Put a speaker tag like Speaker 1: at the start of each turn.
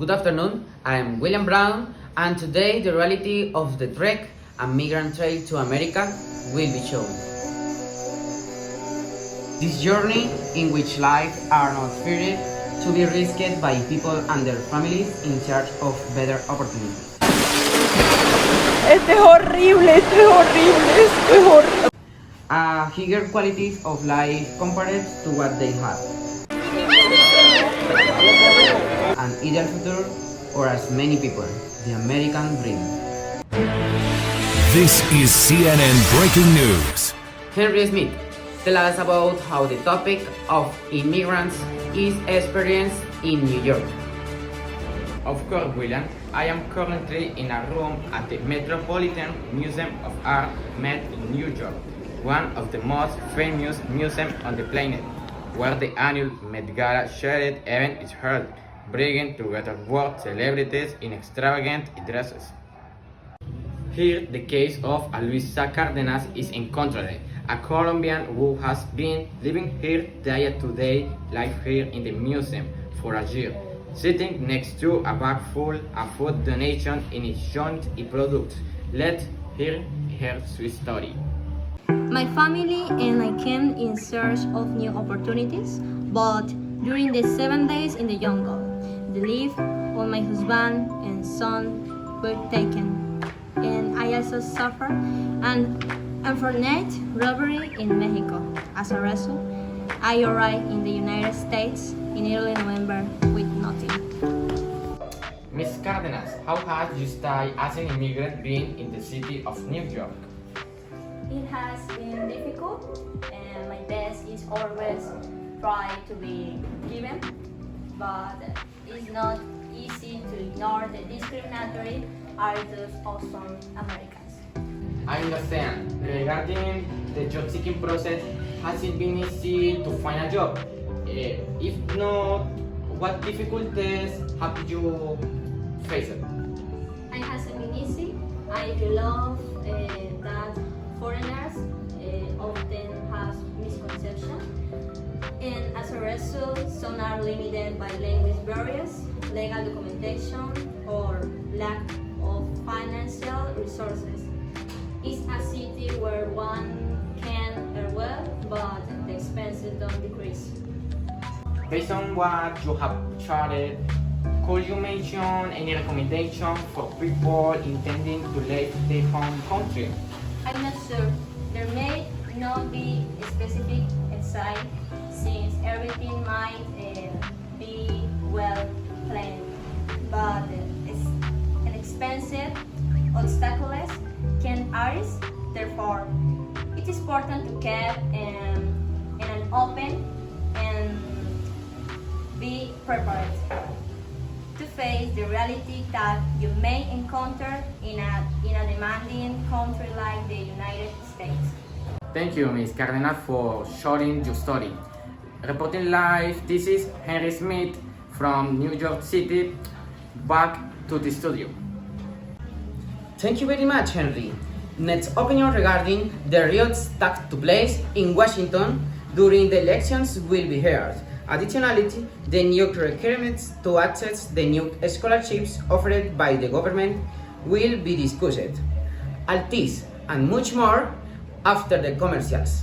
Speaker 1: Good afternoon, I am William Brown, and today the reality of the trek and migrant trail to America will be shown. This journey in which lives are not feared to be risked by people and their families in search of better opportunities.
Speaker 2: Esto es horrible,
Speaker 1: A higher quality of life compared to what they have. An ideal future for as many people, the American dream.
Speaker 3: This is CNN Breaking News.
Speaker 1: Henry Smith tell us about how the topic of immigrants is experienced in New York.
Speaker 4: Of course, William. I am currently in a room at the Metropolitan Museum of Art, Met in New York, one of the most famous museums on the planet, where the annual Met Gala shared event is held, bringing together world celebrities in extravagant dresses. Here, the case of Luisa Cárdenas is encountered, a Colombian who has been living here day to day life here in the museum for a year, sitting next to a bag full of food donation in its joint products. Let's hear her sweet story.
Speaker 5: My family and I came in search of new opportunities, but during the 7 days in the jungle, the life of my husband and son were taken, and I also suffered an unfortunate robbery in Mexico. As a result, I arrived in the United States in early November with nothing.
Speaker 4: Ms. Cárdenas, how has you stayed as an immigrant being in the city of New York?
Speaker 5: It has been difficult, and my best is always try to be given, but it's not easy to ignore the discriminatory attitudes of some Americans.
Speaker 4: I understand. Regarding the job seeking process, has it been easy to find a job? If not, what difficulties have you faced?
Speaker 5: It hasn't been easy. I love that foreigners often have misconceptions, and as a result, some are limited by language barriers, legal documentation, or lack of financial resources. It's a city where one can earn well, but the expenses don't decrease.
Speaker 4: Based on what you have charted, could you mention any recommendation for people intending to leave their home country?
Speaker 5: I'm not sure. There may not be a specific insight since everything might be well planned, but expensive obstacles can arise. Therefore, it is important to keep in an open and be prepared to face the reality that you may encounter in a demanding country like the United States.
Speaker 4: Thank you, Ms. Cárdenas, for sharing your story. Reporting live, this is Henry Smith from New York City. Back to the studio.
Speaker 1: Thank you very much, Henry. Next opinion regarding the riots that took place in Washington during the elections will be heard. Additionally, the new requirements to access the new scholarships offered by the government will be discussed. All this and much more after the commercials.